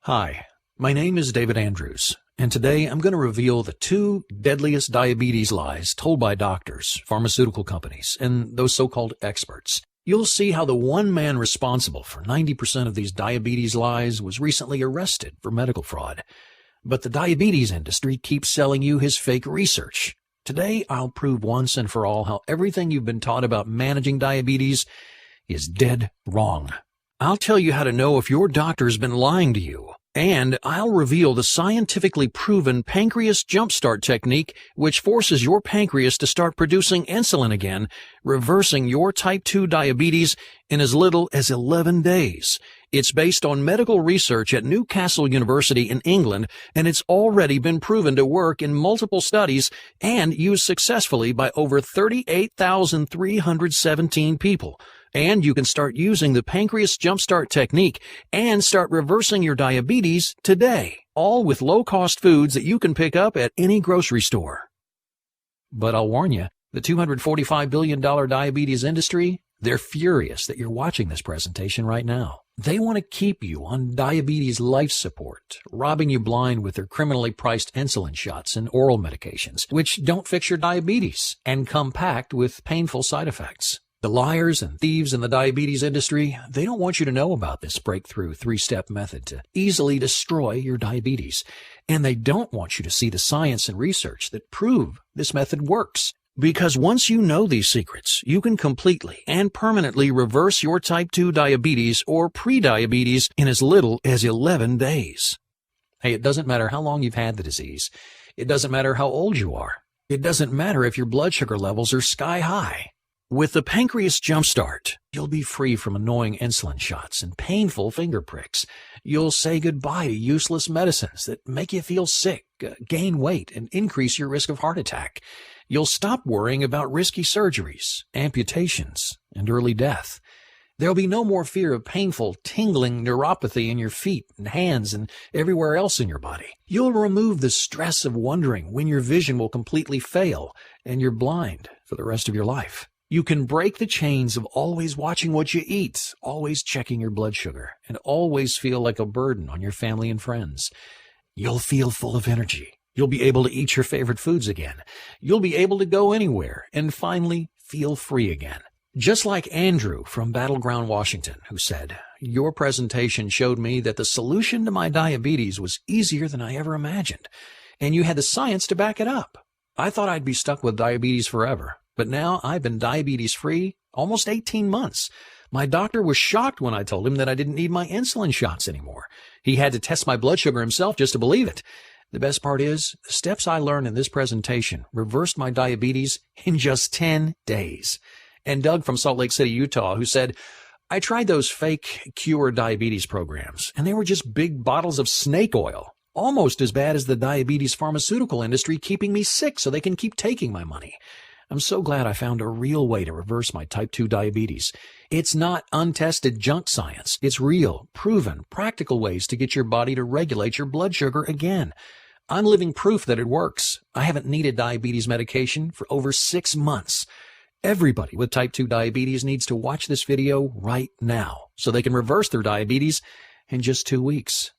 Hi, my name is David Andrews, and today I'm going to reveal the two deadliest diabetes lies told by doctors, pharmaceutical companies, and those so-called experts. You'll see how the one man responsible for 90% of these diabetes lies was recently arrested for medical fraud. But the diabetes industry keeps selling you his fake research. Today, I'll prove once and for all how everything you've been taught about managing diabetes is dead wrong. I'll tell you how to know if your doctor's been lying to you, and I'll reveal the scientifically proven pancreas jumpstart technique which forces your pancreas to start producing insulin again, reversing your type 2 diabetes in as little as 11 days. It's based on medical research at Newcastle University in England, and it's already been proven to work in multiple studies and used successfully by over 38,317 people. And you can start using the pancreas jumpstart technique and start reversing your diabetes today, all with low-cost foods that you can pick up at any grocery store. But I'll warn you, the $245 billion diabetes industry, they're furious that you're watching this presentation right now. They want to keep you on diabetes life support, robbing you blind with their criminally priced insulin shots and oral medications, which don't fix your diabetes and come packed with painful side effects. The liars and thieves in the diabetes industry, they don't want you to know about this breakthrough three-step method to easily destroy your diabetes. And they don't want you to see the science and research that prove this method works. Because once you know these secrets, you can completely and permanently reverse your type 2 diabetes or pre-diabetes in as little as 11 days. Hey, it doesn't matter how long you've had the disease. It doesn't matter how old you are. It doesn't matter if your blood sugar levels are sky high. With the Pancreas Jumpstart, you'll be free from annoying insulin shots and painful finger pricks. You'll say goodbye to useless medicines that make you feel sick, gain weight, and increase your risk of heart attack. You'll stop worrying about risky surgeries, amputations, and early death. There'll be no more fear of painful, tingling neuropathy in your feet and hands and everywhere else in your body. You'll remove the stress of wondering when your vision will completely fail and you're blind for the rest of your life. You can break the chains of always watching what you eat, always checking your blood sugar, and always feel like a burden on your family and friends. You'll feel full of energy. You'll be able to eat your favorite foods again. You'll be able to go anywhere and finally feel free again. Just like Andrew from Battleground, Washington, who said, "Your presentation showed me that the solution to my diabetes was easier than I ever imagined, and you had the science to back it up. I thought I'd be stuck with diabetes forever. But now I've been diabetes-free almost 18 months. My doctor was shocked when I told him that I didn't need my insulin shots anymore. He had to test my blood sugar himself just to believe it. The best part is, the steps I learned in this presentation reversed my diabetes in just 10 days. And Doug from Salt Lake City, Utah, who said, "I tried those fake cure diabetes programs, and they were just big bottles of snake oil. Almost as bad as the diabetes pharmaceutical industry keeping me sick so they can keep taking my money. I'm so glad I found a real way to reverse my type 2 diabetes. It's not untested junk science. It's real, proven, practical ways to get your body to regulate your blood sugar again. I'm living proof that it works. I haven't needed diabetes medication for over 6 months. Everybody with type 2 diabetes needs to watch this video right now so they can reverse their diabetes in just 2 weeks.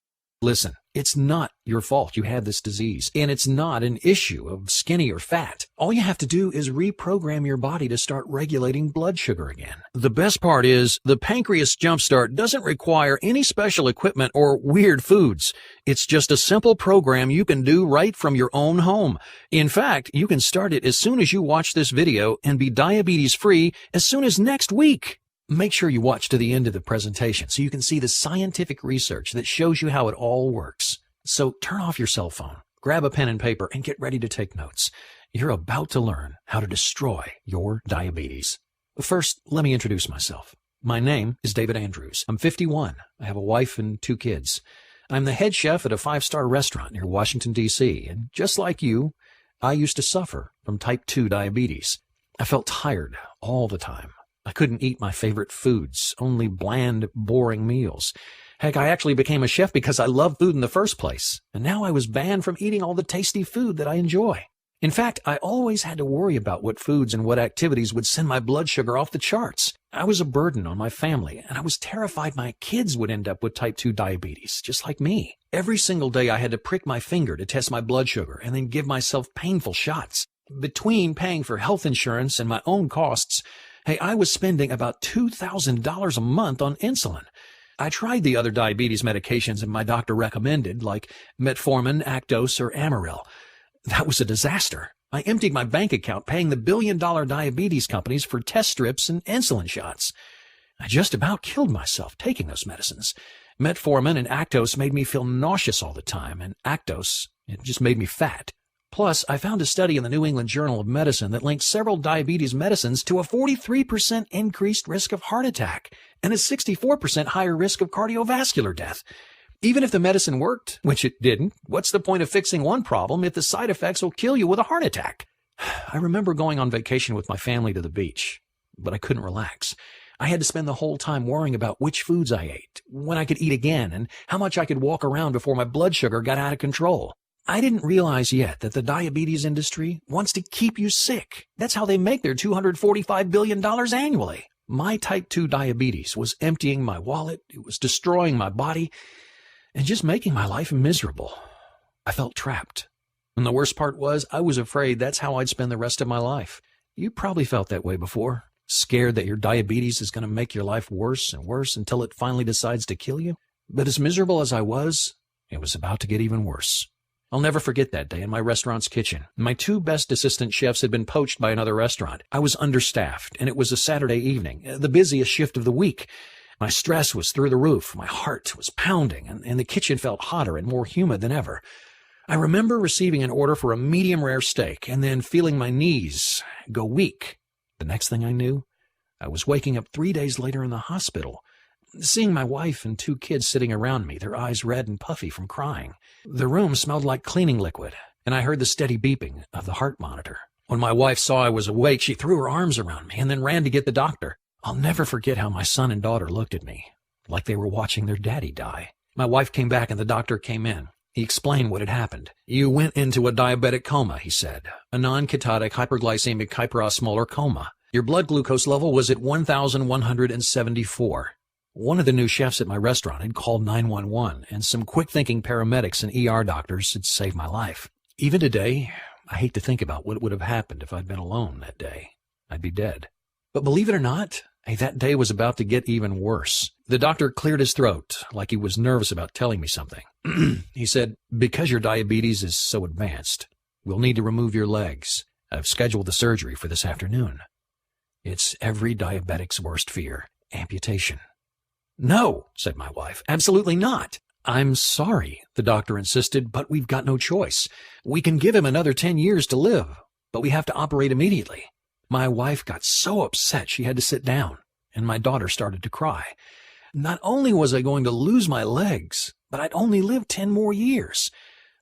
Listen, it's not your fault you have this disease, and it's not an issue of skinny or fat. All you have to do is reprogram your body to start regulating blood sugar again. The best part is, the Pancreas Jumpstart doesn't require any special equipment or weird foods. It's just a simple program you can do right from your own home. In fact, you can start it as soon as you watch this video and be diabetes-free as soon as next week. Make sure you watch to the end of the presentation so you can see the scientific research that shows you how it all works. So turn off your cell phone, grab a pen and paper, and get ready to take notes. You're about to learn how to destroy your diabetes. First, let me introduce myself. My name is David Andrews. I'm 51. I have a wife and 2 kids. I'm the head chef at a 5-star restaurant near Washington, D.C., and just like you, I used to suffer from type 2 diabetes. I felt tired all the time. I couldn't eat my favorite foods, only bland, boring meals. Heck, I actually became a chef because I love food in the first place, and now I was banned from eating all the tasty food that I enjoy. In fact, I always had to worry about what foods and what activities would send my blood sugar off the charts. I was a burden on my family, and I was terrified my kids would end up with type 2 diabetes, just like me. Every single day I had to prick my finger to test my blood sugar and then give myself painful shots. Between paying for health insurance and my own costs, hey, I was spending about $2,000 a month on insulin. I tried the other diabetes medications my doctor recommended, like metformin, Actos, or Amaryl. That was a disaster. I emptied my bank account paying the billion-dollar diabetes companies for test strips and insulin shots. I just about killed myself taking those medicines. Metformin and Actos made me feel nauseous all the time, and Actos, it just made me fat. Plus, I found a study in the New England Journal of Medicine that linked several diabetes medicines to a 43% increased risk of heart attack and a 64% higher risk of cardiovascular death. Even if the medicine worked, which it didn't, what's the point of fixing one problem if the side effects will kill you with a heart attack? I remember going on vacation with my family to the beach, but I couldn't relax. I had to spend the whole time worrying about which foods I ate, when I could eat again, and how much I could walk around before my blood sugar got out of control. I didn't realize yet that the diabetes industry wants to keep you sick. That's how they make their $245 billion annually. My type 2 diabetes was emptying my wallet, it was destroying my body, and just making my life miserable. I felt trapped. And the worst part was, I was afraid that's how I'd spend the rest of my life. You probably felt that way before, scared that your diabetes is going to make your life worse and worse until it finally decides to kill you. But as miserable as I was, it was about to get even worse. I'll never forget that day in my restaurant's kitchen. My two best assistant chefs had been poached by another restaurant. I was understaffed, and it was a Saturday evening, the busiest shift of the week. My stress was through the roof, my heart was pounding, and the kitchen felt hotter and more humid than ever. I remember receiving an order for a medium-rare steak and then feeling my knees go weak. The next thing I knew, I was waking up 3 days later in the hospital, seeing my wife and two kids sitting around me, their eyes red and puffy from crying. The room smelled like cleaning liquid, and I heard the steady beeping of the heart monitor. When my wife saw I was awake, she threw her arms around me and then ran to get the doctor. I'll never forget how my son and daughter looked at me, like they were watching their daddy die. My wife came back and the doctor came in. He explained what had happened. You went into a diabetic coma, he said, a non-ketotic hyperglycemic hyperosmolar coma. Your blood glucose level was at 1,174. One of the new chefs at my restaurant had called 911, and some quick-thinking paramedics and ER doctors had saved my life. Even today, I hate to think about what would have happened if I'd been alone that day. I'd be dead. But believe it or not, that day was about to get even worse. The doctor cleared his throat, like he was nervous about telling me something. He said, because your diabetes is so advanced, we'll need to remove your legs. I've scheduled the surgery for this afternoon. It's every diabetic's worst fear, amputation. No, said my wife, absolutely not. I'm sorry, the doctor insisted, but we've got no choice. We can give him another 10 years to live, but we have to operate immediately. My wife got so upset she had to sit down, and my daughter started to cry. Not only was I going to lose my legs, but I'd only live 10 more years.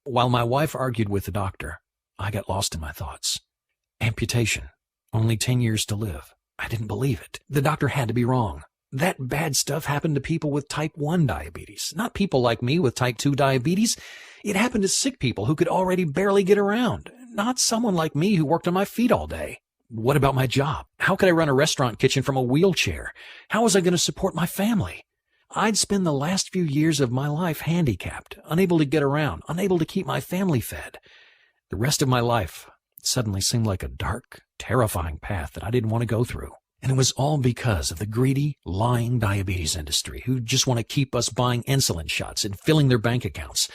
While my wife argued with the doctor, I got lost in my thoughts. Amputation. Only 10 years to live. I didn't believe it. The doctor had to be wrong. That bad stuff happened to people with type 1 diabetes, not people like me with type 2 diabetes. It happened to sick people who could already barely get around, not someone like me who worked on my feet all day. What about my job? How could I run a restaurant kitchen from a wheelchair? How was I going to support my family? I'd spend the last few years of my life handicapped, unable to get around, unable to keep my family fed. The rest of my life suddenly seemed like a dark, terrifying path that I didn't want to go through. And it was all because of the greedy, lying diabetes industry who just want to keep us buying insulin shots and filling their bank accounts.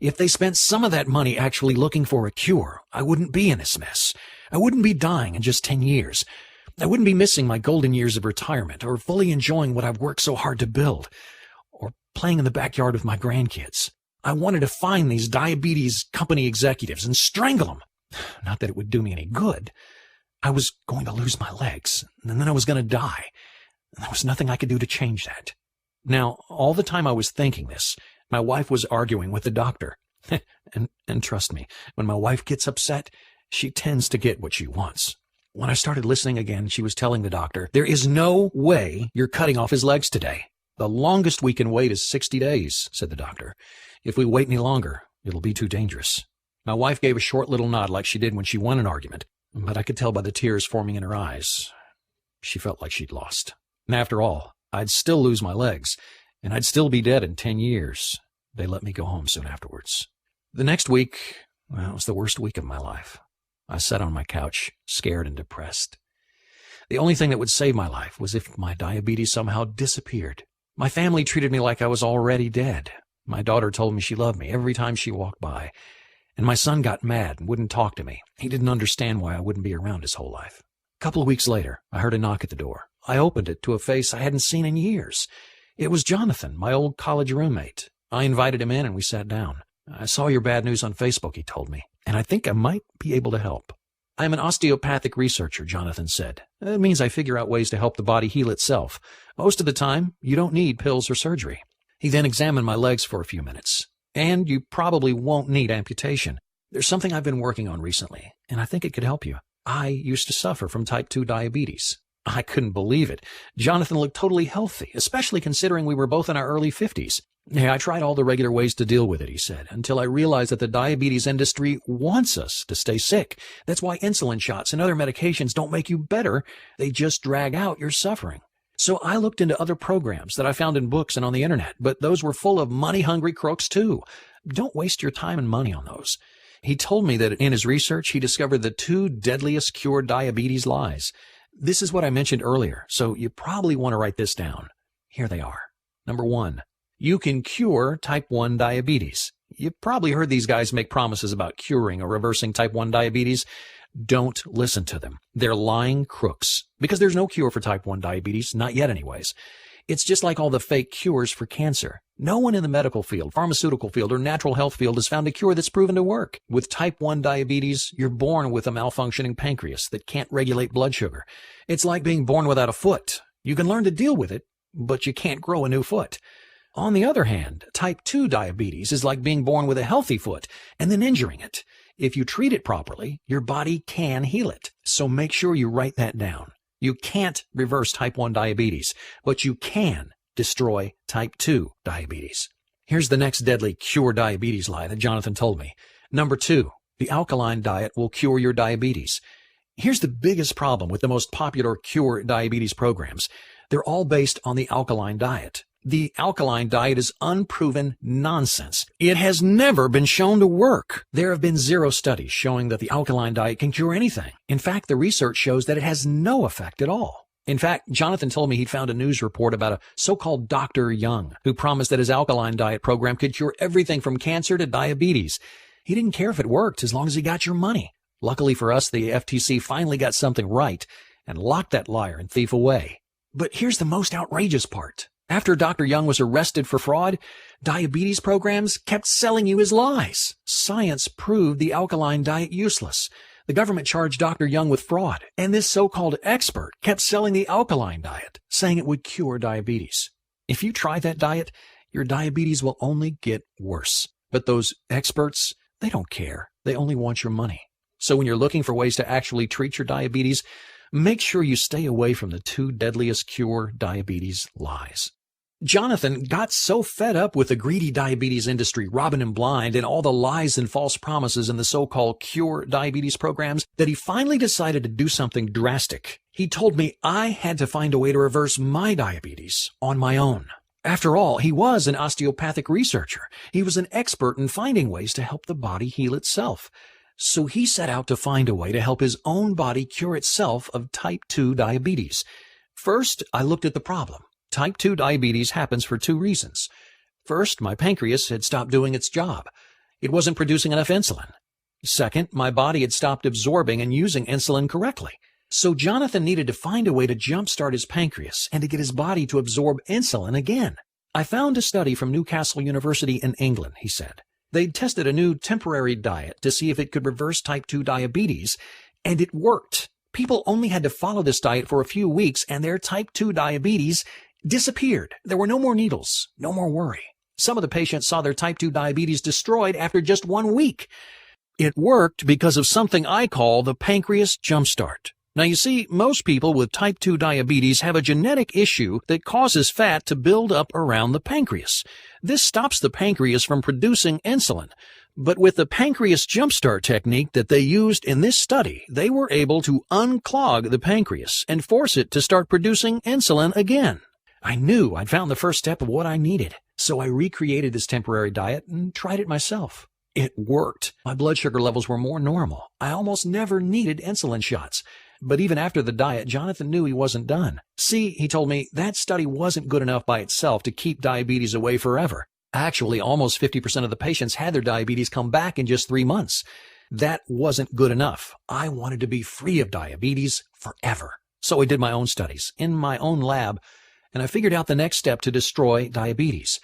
If they spent some of that money actually looking for a cure, I wouldn't be in this mess. I wouldn't be dying in just 10 years. I wouldn't be missing my golden years of retirement or fully enjoying what I've worked so hard to build or playing in the backyard with my grandkids. I wanted to find these diabetes company executives and strangle them. Not that it would do me any good. I was going to lose my legs, and then I was going to die. And there was nothing I could do to change that. Now, all the time I was thinking this, my wife was arguing with the doctor. and trust me, when my wife gets upset, she tends to get what she wants. When I started listening again, she was telling the doctor, there is no way you're cutting off his legs today. The longest we can wait is 60 days, said the doctor. If we wait any longer, it'll be too dangerous. My wife gave a short little nod like she did when she won an argument, but I could tell by the tears forming in her eyes. She felt like she'd lost. And after all, I'd still lose my legs, and I'd still be dead in 10 years. They let me go home soon afterwards. The next week, well, it was the worst week of my life. I sat on my couch, scared and depressed. The only thing that would save my life was if my diabetes somehow disappeared. My family treated me like I was already dead. My daughter told me she loved me every time she walked by. And my son got mad and wouldn't talk to me. He didn't understand why I wouldn't be around his whole life. A couple of weeks later, I heard a knock at the door. I opened it to a face I hadn't seen in years. It was Jonathan, my old college roommate. I invited him in and we sat down. I saw your bad news on Facebook, he told me, and I think I might be able to help. I'm an osteopathic researcher, Jonathan said. It means I figure out ways to help the body heal itself. Most of the time, you don't need pills or surgery. He then examined my legs for a few minutes. And you probably won't need amputation. There's something I've been working on recently, and I think it could help you. I used to suffer from type 2 diabetes. I couldn't believe it. Jonathan looked totally healthy, especially considering we were both in our early 50s. Yeah, I tried all the regular ways to deal with it, he said, until I realized that the diabetes industry wants us to stay sick. That's why insulin shots and other medications don't make you better. They just drag out your suffering. So I looked into other programs that I found in books and on the internet, but those were full of money-hungry crooks too. Don't waste your time and money on those. He told me that in his research, he discovered the 2 deadliest cure diabetes lies. This is what I mentioned earlier, so you probably want to write this down. Here they are. Number 1, you can cure type 1 diabetes. You've probably heard these guys make promises about curing or reversing type 1 diabetes. Don't listen to them. They're lying crooks, because there's no cure for type 1 diabetes, not yet anyways. It's just like all the fake cures for cancer. No one in the medical field, pharmaceutical field, or natural health field has found a cure that's proven to work. With type 1 diabetes, you're born with a malfunctioning pancreas that can't regulate blood sugar. It's like being born without a foot. You can learn to deal with it, but you can't grow a new foot. On the other hand, type 2 diabetes is like being born with a healthy foot and then injuring it. If you treat it properly, your body can heal it. So make sure you write that down. You can't reverse type 1 diabetes, but you can destroy type 2 diabetes. Here's the next deadly cure diabetes lie that Jonathan told me. Number 2, the alkaline diet will cure your diabetes. Here's the biggest problem with the most popular cure diabetes programs. They're all based on the alkaline diet. The alkaline diet is unproven nonsense. It has never been shown to work. There have been 0 studies showing that the alkaline diet can cure anything. In fact, the research shows that it has no effect at all. In fact, Jonathan told me he'd found a news report about a so-called Dr. Young who promised that his alkaline diet program could cure everything from cancer to diabetes. He didn't care if it worked as long as he got your money. Luckily for us, the FTC finally got something right and locked that liar and thief away. But here's the most outrageous part. After Dr. Young was arrested for fraud, diabetes programs kept selling you his lies. Science proved the alkaline diet useless. The government charged Dr. Young with fraud, and this so-called expert kept selling the alkaline diet, saying it would cure diabetes. If you try that diet, your diabetes will only get worse. But those experts, they don't care. They only want your money. So when you're looking for ways to actually treat your diabetes, make sure you stay away from the 2 deadliest cure diabetes lies. Jonathan got so fed up with the greedy diabetes industry robbing him blind and all the lies and false promises in the so-called cure diabetes programs that he finally decided to do something drastic. He told me I had to find a way to reverse my diabetes on my own. After all, he was an osteopathic researcher. He was an expert in finding ways to help the body heal itself. So he set out to find a way to help his own body cure itself of type 2 diabetes. First, I looked at the problem. Type 2 diabetes happens for 2 reasons. First, my pancreas had stopped doing its job. It wasn't producing enough insulin. Second, my body had stopped absorbing and using insulin correctly. So Jonathan needed to find a way to jumpstart his pancreas and to get his body to absorb insulin again. I found a study from Newcastle University in England, he said. They'd tested a new temporary diet to see if it could reverse type 2 diabetes, and it worked. People only had to follow this diet for a few weeks, and their type 2 diabetes disappeared. There were no more needles, no more worry. Some of the patients saw their type 2 diabetes destroyed after just 1 week. It worked because of something I call the pancreas jumpstart. Now, you see, most people with type 2 diabetes have a genetic issue that causes fat to build up around the pancreas. This stops the pancreas from producing insulin. But with the pancreas jumpstart technique that they used in this study, they were able to unclog the pancreas and force it to start producing insulin again. I knew I'd found the first step of what I needed, so I recreated this temporary diet and tried it myself. It worked. My blood sugar levels were more normal. I almost never needed insulin shots. But even after the diet, Jonathan knew he wasn't done. See, he told me, that study wasn't good enough by itself to keep diabetes away forever. Actually, almost 50% of the patients had their diabetes come back in just 3 months. That wasn't good enough. I wanted to be free of diabetes forever. So I did my own studies in my own lab, and I figured out the next step to destroy diabetes.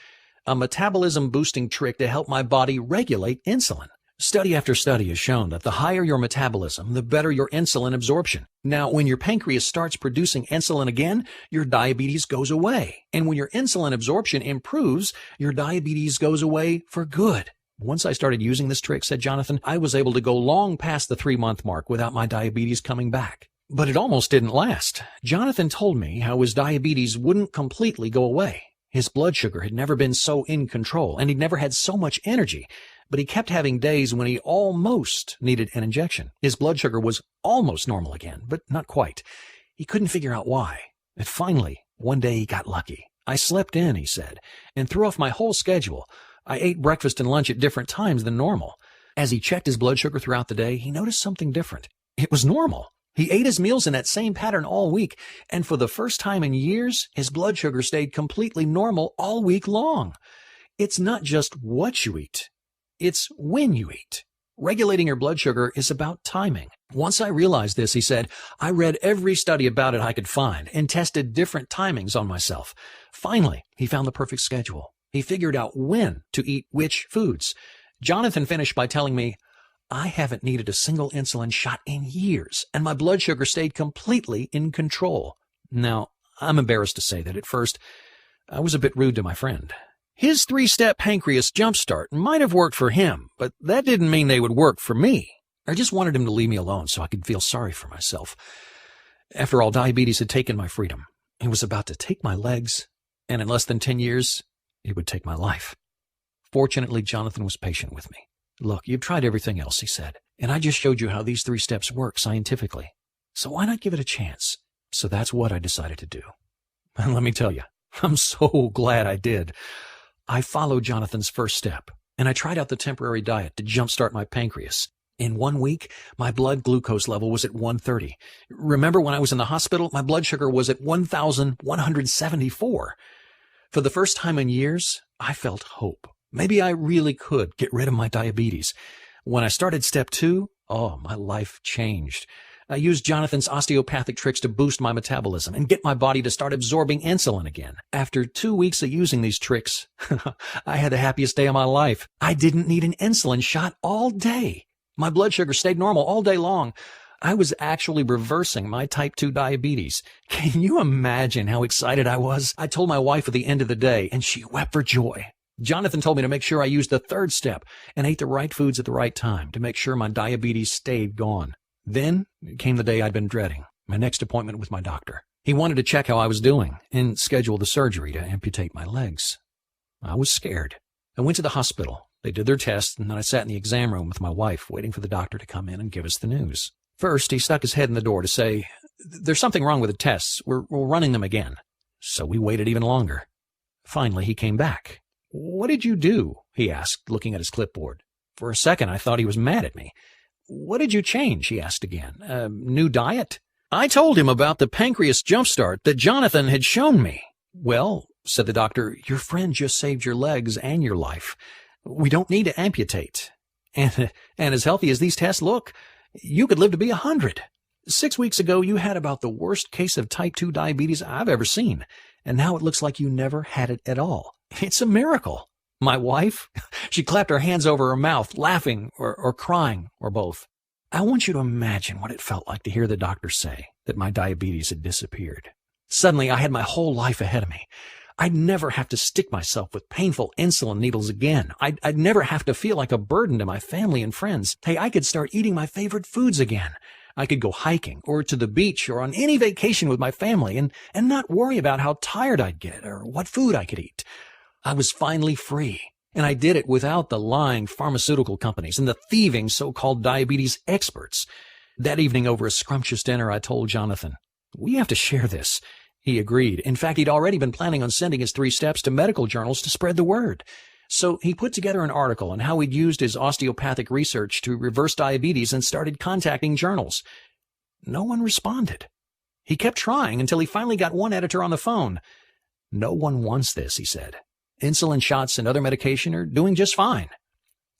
A metabolism-boosting trick to help my body regulate insulin. Study after study has shown that the higher your metabolism, the better your insulin absorption. Now, when your pancreas starts producing insulin again, your diabetes goes away. And when your insulin absorption improves, your diabetes goes away for good. Once I started using this trick, said Jonathan, I was able to go long past the 3-month mark without my diabetes coming back. But it almost didn't last. Jonathan told me how his diabetes wouldn't completely go away. His blood sugar had never been so in control, and he'd never had so much energy. But he kept having days when he almost needed an injection. His blood sugar was almost normal again, but not quite. He couldn't figure out why. And finally, one day he got lucky. I slept in, he said, and threw off my whole schedule. I ate breakfast and lunch at different times than normal. As he checked his blood sugar throughout the day, he noticed something different. It was normal. He ate his meals in that same pattern all week, and for the first time in years, his blood sugar stayed completely normal all week long. It's not just what you eat. It's when you eat. Regulating your blood sugar is about timing. Once I realized this, he said, I read every study about it I could find and tested different timings on myself. Finally, he found the perfect schedule. He figured out when to eat which foods. Jonathan finished by telling me, I haven't needed a single insulin shot in years, and my blood sugar stayed completely in control. Now, I'm embarrassed to say that at first, I was a bit rude to my friend. His 3-step pancreas jumpstart might have worked for him, but that didn't mean they would work for me. I just wanted him to leave me alone so I could feel sorry for myself. After all, diabetes had taken my freedom. It was about to take my legs, and in less than 10 years, it would take my life. Fortunately, Jonathan was patient with me. Look, you've tried everything else, he said, and I just showed you how these 3 steps work scientifically. So why not give it a chance? So that's what I decided to do. And let me tell you, I'm so glad I did. I followed Jonathan's first step, and I tried out the temporary diet to jumpstart my pancreas. In 1 week, my blood glucose level was at 130. Remember when I was in the hospital, my blood sugar was at 1,174. For the first time in years, I felt hope. Maybe I really could get rid of my diabetes. When I started step 2, my life changed. I used Jonathan's osteopathic tricks to boost my metabolism and get my body to start absorbing insulin again. After 2 weeks of using these tricks, I had the happiest day of my life. I didn't need an insulin shot all day. My blood sugar stayed normal all day long. I was actually reversing my type 2 diabetes. Can you imagine how excited I was? I told my wife at the end of the day, and she wept for joy. Jonathan told me to make sure I used the 3rd step and ate the right foods at the right time to make sure my diabetes stayed gone. Then came the day I'd been dreading, my next appointment with my doctor. He wanted to check how I was doing and schedule the surgery to amputate my legs. I was scared. I went to the hospital. They did their tests, and then I sat in the exam room with my wife, waiting for the doctor to come in and give us the news. First, he stuck his head in the door to say, "There's something wrong with the tests. We're running them again." So we waited even longer. Finally, he came back. "What did you do?" he asked, looking at his clipboard. For a second, I thought he was mad at me. "What did you change?" he asked again. New diet?" I told him about the pancreas jumpstart that Jonathan had shown me. "Well," said the doctor, "your friend just saved your legs and your life. We don't need to amputate. And as healthy as these tests look, you could live to be 100. 6 weeks ago, you had about the worst case of type 2 diabetes I've ever seen, and now it looks like you never had it at all. It's a miracle." My wife, she clapped her hands over her mouth, laughing or crying, or both. I want you to imagine what it felt like to hear the doctor say that my diabetes had disappeared. Suddenly, I had my whole life ahead of me. I'd never have to stick myself with painful insulin needles again. I'd never have to feel like a burden to my family and friends. Hey, I could start eating my favorite foods again. I could go hiking or to the beach or on any vacation with my family and not worry about how tired I'd get or what food I could eat. I was finally free. And I did it without the lying pharmaceutical companies and the thieving so-called diabetes experts. That evening over a scrumptious dinner, I told Jonathan, "We have to share this." He agreed. In fact, he'd already been planning on sending his 3 steps to medical journals to spread the word. So he put together an article on how he'd used his osteopathic research to reverse diabetes and started contacting journals. No one responded. He kept trying until he finally got one editor on the phone. "No one wants this," he said. "Insulin shots and other medication are doing just fine."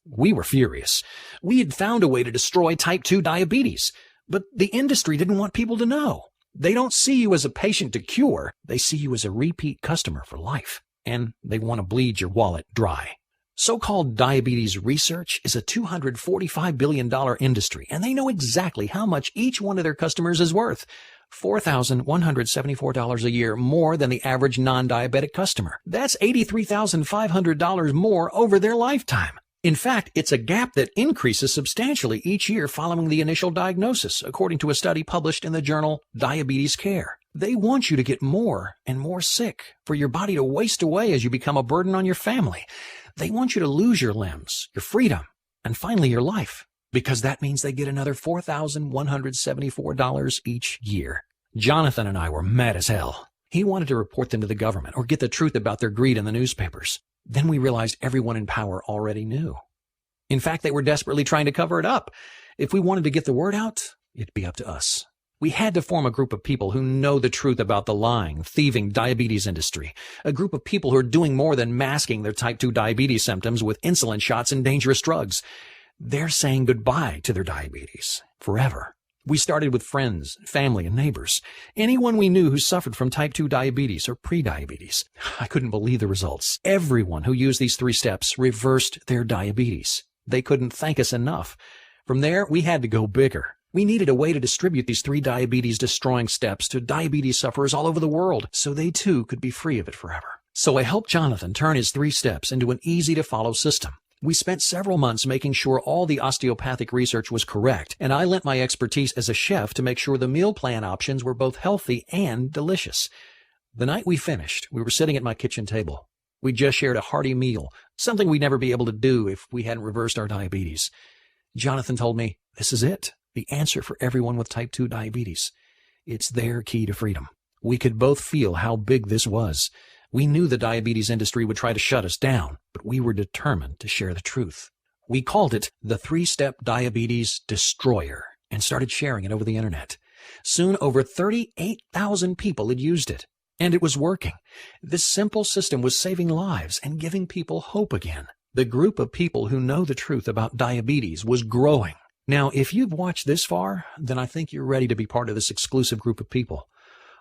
We were furious. We had found a way to destroy type 2 diabetes, but the industry didn't want people to know. They don't see you as a patient to cure. They see you as a repeat customer for life, and they want to bleed your wallet dry. So-called diabetes research is a $245 billion industry, and they know exactly how much each one of their customers is worth. $4,174 a year more than the average non-diabetic customer. That's $83,500 more over their lifetime. In fact, it's a gap that increases substantially each year following the initial diagnosis, according to a study published in the journal Diabetes Care. They want you to get more and more sick, for your body to waste away as you become a burden on your family. They want you to lose your limbs, your freedom, and finally your life, because that means they get another $4,174 each year. Jonathan and I were mad as hell. He wanted to report them to the government or get the truth about their greed in the newspapers. Then we realized everyone in power already knew. In fact, they were desperately trying to cover it up. If we wanted to get the word out, it'd be up to us. We had to form a group of people who know the truth about the lying, thieving diabetes industry. A group of people who are doing more than masking their type 2 diabetes symptoms with insulin shots and dangerous drugs. They're saying goodbye to their diabetes forever. We started with friends, family, and neighbors. Anyone we knew who suffered from type 2 diabetes or prediabetes. I couldn't believe the results. Everyone who used these 3 steps reversed their diabetes. They couldn't thank us enough. From there, we had to go bigger. We needed a way to distribute these 3 diabetes-destroying steps to diabetes sufferers all over the world, so they too could be free of it forever. So I helped Jonathan turn his 3 steps into an easy-to-follow system. We spent several months making sure all the osteopathic research was correct, and I lent my expertise as a chef to make sure the meal plan options were both healthy and delicious. The night we finished, we were sitting at my kitchen table. We just shared a hearty meal, something we'd never be able to do if we hadn't reversed our diabetes. Jonathan told me, "This is it, the answer for everyone with type 2 diabetes. It's their key to freedom." We could both feel how big this was. We knew the diabetes industry would try to shut us down, but we were determined to share the truth. We called it the 3-Step Diabetes Destroyer and started sharing it over the internet. Soon over 38,000 people had used it, and it was working. This simple system was saving lives and giving people hope again. The group of people who know the truth about diabetes was growing. Now, if you've watched this far, then I think you're ready to be part of this exclusive group of people.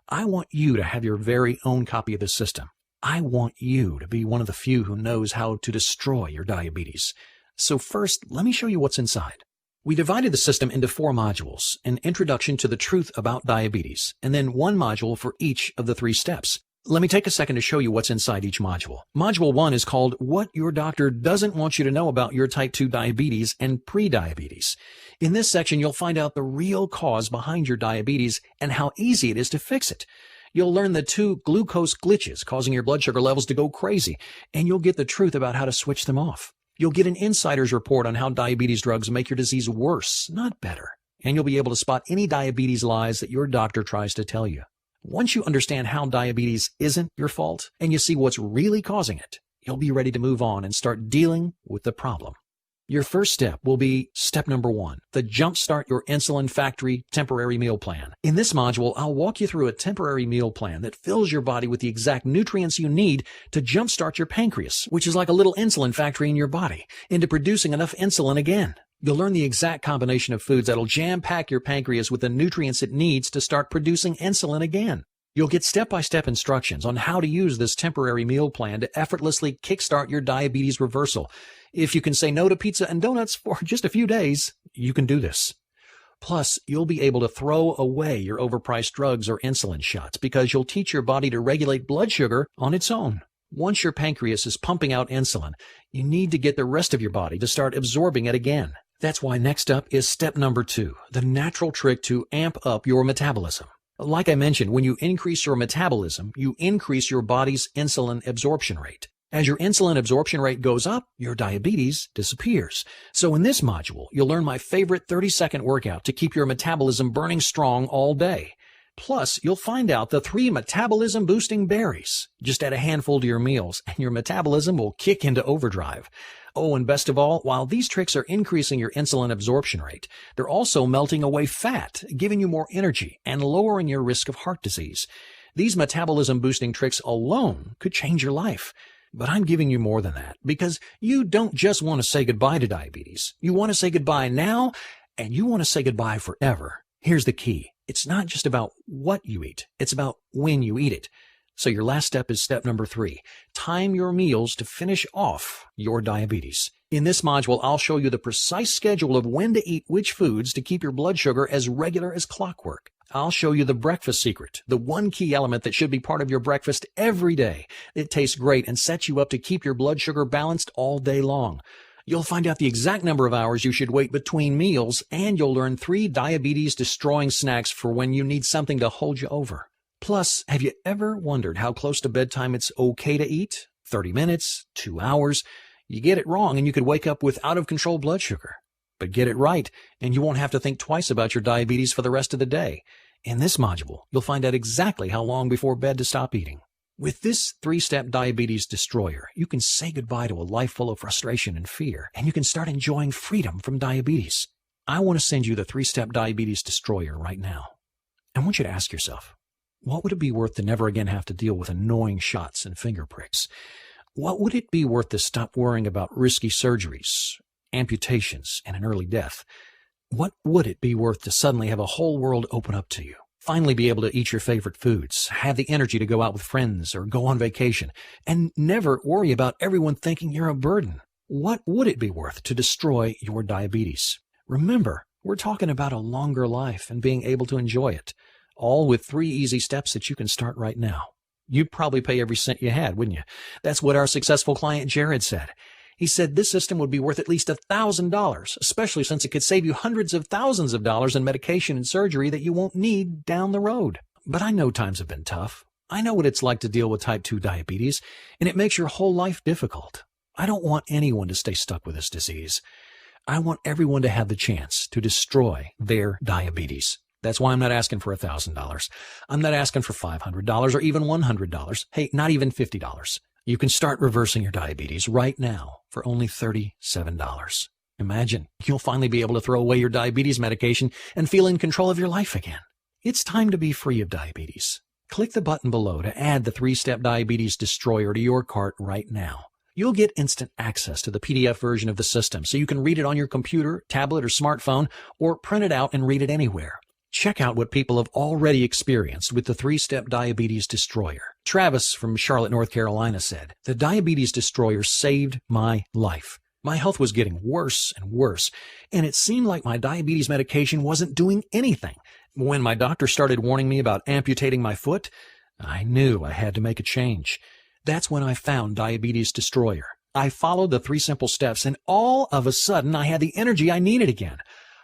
I want you to have your very own copy of this system. I want you to be one of the few who knows how to destroy your diabetes. So first, let me show you what's inside. We divided the system into 4 modules, an introduction to the truth about diabetes, and then 1 module for each of the 3 steps. Let me take a second to show you what's inside each module. Module 1 is called What Your Doctor Doesn't Want You to Know About Your Type 2 Diabetes and Prediabetes. In this section, you'll find out the real cause behind your diabetes and how easy it is to fix it. You'll learn the 2 glucose glitches causing your blood sugar levels to go crazy, and you'll get the truth about how to switch them off. You'll get an insider's report on how diabetes drugs make your disease worse, not better. And you'll be able to spot any diabetes lies that your doctor tries to tell you. Once you understand how diabetes isn't your fault and you see what's really causing it, you'll be ready to move on and start dealing with the problem. Your first step will be step number 1, the Jumpstart Your Insulin Factory Temporary Meal Plan. In this module, I'll walk you through a temporary meal plan that fills your body with the exact nutrients you need to jumpstart your pancreas, which is like a little insulin factory in your body, into producing enough insulin again. You'll learn the exact combination of foods that'll jam-pack your pancreas with the nutrients it needs to start producing insulin again. You'll get step-by-step instructions on how to use this temporary meal plan to effortlessly kickstart your diabetes reversal. If you can say no to pizza and donuts for just a few days, you can do this. Plus, you'll be able to throw away your overpriced drugs or insulin shots because you'll teach your body to regulate blood sugar on its own. Once your pancreas is pumping out insulin, you need to get the rest of your body to start absorbing it again. That's why next up is step number 2, the natural trick to amp up your metabolism. Like I mentioned, when you increase your metabolism, you increase your body's insulin absorption rate. As your insulin absorption rate goes up, your diabetes disappears. So in this module, you'll learn my favorite 30-second workout to keep your metabolism burning strong all day. Plus, you'll find out the 3 metabolism-boosting berries. Just add a handful to your meals, and your metabolism will kick into overdrive. Oh, and best of all, while these tricks are increasing your insulin absorption rate, they're also melting away fat, giving you more energy, and lowering your risk of heart disease. These metabolism-boosting tricks alone could change your life. But I'm giving you more than that, because you don't just want to say goodbye to diabetes. You want to say goodbye now, and you want to say goodbye forever. Here's the key. It's not just about what you eat. It's about when you eat it. So your last step is step number 3. Time your meals to finish off your diabetes. In this module, I'll show you the precise schedule of when to eat which foods to keep your blood sugar as regular as clockwork. I'll show you the breakfast secret, the one key element that should be part of your breakfast every day. It tastes great and sets you up to keep your blood sugar balanced all day long. You'll find out the exact number of hours you should wait between meals, and you'll learn 3 diabetes-destroying snacks for when you need something to hold you over. Plus, have you ever wondered how close to bedtime it's okay to eat? 30 minutes, 2 hours? You get it wrong and you could wake up with out-of-control blood sugar. But get it right, and you won't have to think twice about your diabetes for the rest of the day. In this module, you'll find out exactly how long before bed to stop eating. With this 3-step diabetes destroyer, you can say goodbye to a life full of frustration and fear, and you can start enjoying freedom from diabetes. I want to send you the 3-step diabetes destroyer right now. I want you to ask yourself, what would it be worth to never again have to deal with annoying shots and finger pricks? What would it be worth to stop worrying about risky surgeries, amputations, and an early death? What would it be worth to suddenly have a whole world open up to you? Finally be able to eat your favorite foods, have the energy to go out with friends or go on vacation, and never worry about everyone thinking you're a burden. What would it be worth to destroy your diabetes? Remember, we're talking about a longer life and being able to enjoy it, all with 3 easy steps that you can start right now. You'd probably pay every cent you had, wouldn't you? That's what our successful client Jared said. He said this system would be worth at least $1,000, especially since it could save you hundreds of thousands of dollars in medication and surgery that you won't need down the road. But I know times have been tough. I know what it's like to deal with type 2 diabetes, and it makes your whole life difficult. I don't want anyone to stay stuck with this disease. I want everyone to have the chance to destroy their diabetes. That's why I'm not asking for $1,000. I'm not asking for $500 or even $100. Hey, not even $50. You can start reversing your diabetes right now for only $37. Imagine, you'll finally be able to throw away your diabetes medication and feel in control of your life again. It's time to be free of diabetes. Click the button below to add the 3-step diabetes destroyer to your cart right now. You'll get instant access to the PDF version of the system so you can read it on your computer, tablet, or smartphone, or print it out and read it anywhere. Check out what people have already experienced with the 3-step diabetes destroyer. Travis from Charlotte, North Carolina said, "The diabetes destroyer saved my life. My health was getting worse and worse, and it seemed like my diabetes medication wasn't doing anything. When my doctor started warning me about amputating my foot, I knew I had to make a change. That's when I found Diabetes Destroyer. I followed the 3 simple steps, and all of a sudden I had the energy I needed again.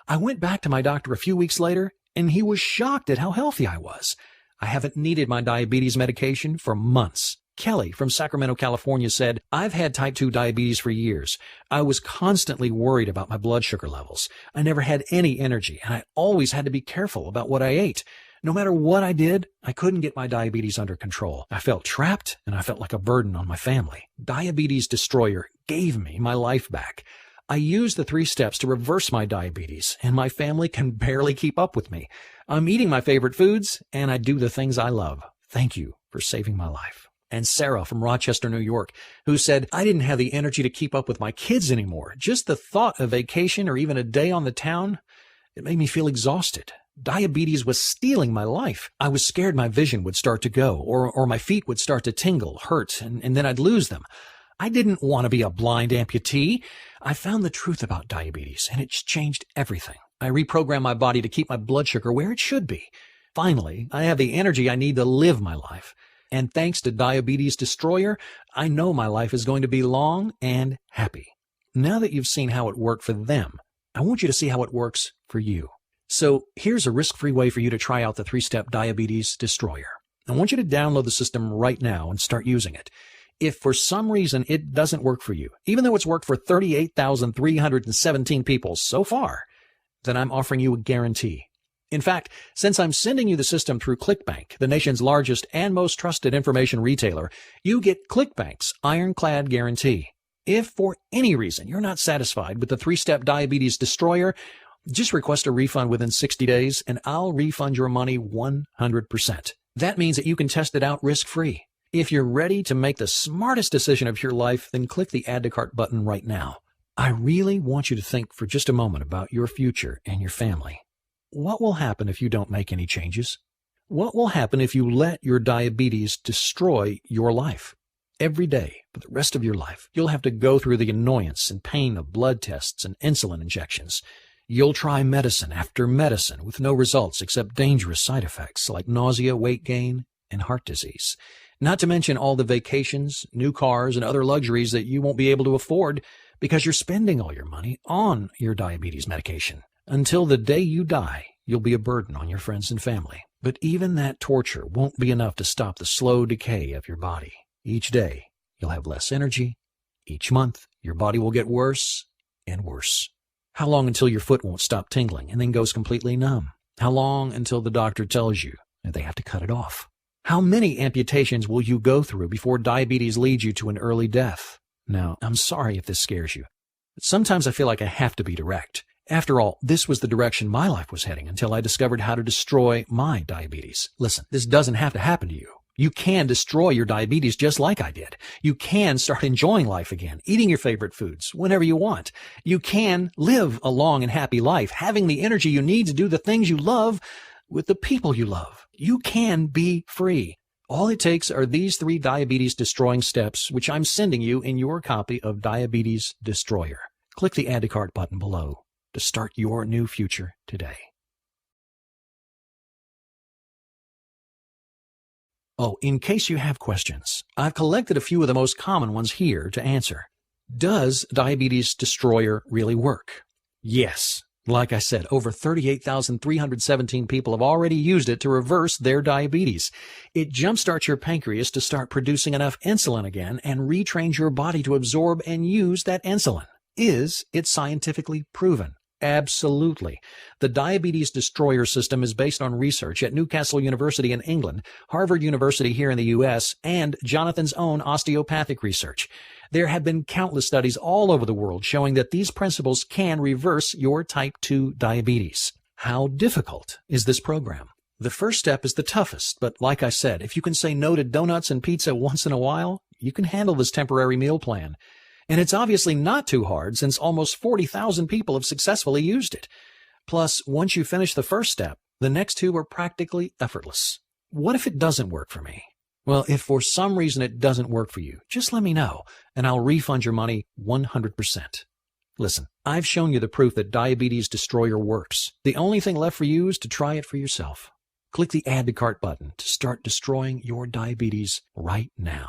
I went back to my doctor a few weeks later, and he was shocked at how healthy I was. I haven't needed my diabetes medication for months." Kelly from Sacramento, California said, "I've had type 2 diabetes for years. I was constantly worried about my blood sugar levels. I never had any energy, and I always had to be careful about what I ate. No matter what I did, I couldn't get my diabetes under control. I felt trapped, and I felt like a burden on my family. Diabetes Destroyer gave me my life back. I use the 3 steps to reverse my diabetes, and my family can barely keep up with me. I'm eating my favorite foods, and I do the things I love. Thank you for saving my life." And Sarah from Rochester, New York, who said, "I didn't have the energy to keep up with my kids anymore. Just the thought of vacation or even a day on the town, it made me feel exhausted. Diabetes was stealing my life. I was scared my vision would start to go, or my feet would start to tingle, hurt, and then I'd lose them. I didn't want to be a blind amputee. I found the truth about diabetes, and it's changed everything. I reprogrammed my body to keep my blood sugar where it should be. Finally, I have the energy I need to live my life. And thanks to Diabetes Destroyer, I know my life is going to be long and happy." Now that you've seen how it worked for them, I want you to see how it works for you. So here's a risk-free way for you to try out the 3-step Diabetes Destroyer. I want you to download the system right now and start using it. If for some reason it doesn't work for you, even though it's worked for 38,317 people so far, then I'm offering you a guarantee. In fact, since I'm sending you the system through ClickBank, the nation's largest and most trusted information retailer, you get ClickBank's ironclad guarantee. If for any reason you're not satisfied with the 3-step diabetes destroyer, just request a refund within 60 days and I'll refund your money 100%. That means that you can test it out risk-free. If you're ready to make the smartest decision of your life, then click the Add to Cart button right now. I really want you to think for just a moment about your future and your family. What will happen if you don't make any changes? What will happen if you let your diabetes destroy your life? Every day, for the rest of your life, you'll have to go through the annoyance and pain of blood tests and insulin injections. You'll try medicine after medicine with no results except dangerous side effects like nausea, weight gain, and heart disease. Not to mention all the vacations, new cars, and other luxuries that you won't be able to afford because you're spending all your money on your diabetes medication. Until the day you die, you'll be a burden on your friends and family. But even that torture won't be enough to stop the slow decay of your body. Each day, you'll have less energy. Each month, your body will get worse and worse. How long until your foot won't stop tingling and then goes completely numb? How long until the doctor tells you that they have to cut it off? How many amputations will you go through before diabetes leads you to an early death? Now, I'm sorry if this scares you, but sometimes I feel like I have to be direct. After all, this was the direction my life was heading until I discovered how to destroy my diabetes. Listen, this doesn't have to happen to you. You can destroy your diabetes just like I did. You can start enjoying life again, eating your favorite foods whenever you want. You can live a long and happy life, having the energy you need to do the things you love with the people you love. You can be free. All it takes are these 3 diabetes-destroying steps, which I'm sending you in your copy of Diabetes Destroyer. Click the Add to Cart button below to start your new future today. Oh, in case you have questions, I've collected a few of the most common ones here to answer. Does Diabetes Destroyer really work? Yes. Like I said, over 38,317 people have already used it to reverse their diabetes. It jumpstarts your pancreas to start producing enough insulin again and retrains your body to absorb and use that insulin. Is it scientifically proven? Absolutely. The Diabetes Destroyer system is based on research at Newcastle University in England, Harvard University here in the U.S., and Jonathan's own osteopathic research. There have been countless studies all over the world showing that these principles can reverse your type 2 diabetes. How difficult is this program? The first step is the toughest, but like I said, if you can say no to donuts and pizza once in a while, you can handle this temporary meal plan. And it's obviously not too hard since almost 40,000 people have successfully used it. Plus, once you finish the first step, the next 2 are practically effortless. What if it doesn't work for me? Well, if for some reason it doesn't work for you, just let me know, and I'll refund your money 100%. Listen, I've shown you the proof that Diabetes Destroyer works. The only thing left for you is to try it for yourself. Click the Add to Cart button to start destroying your diabetes right now.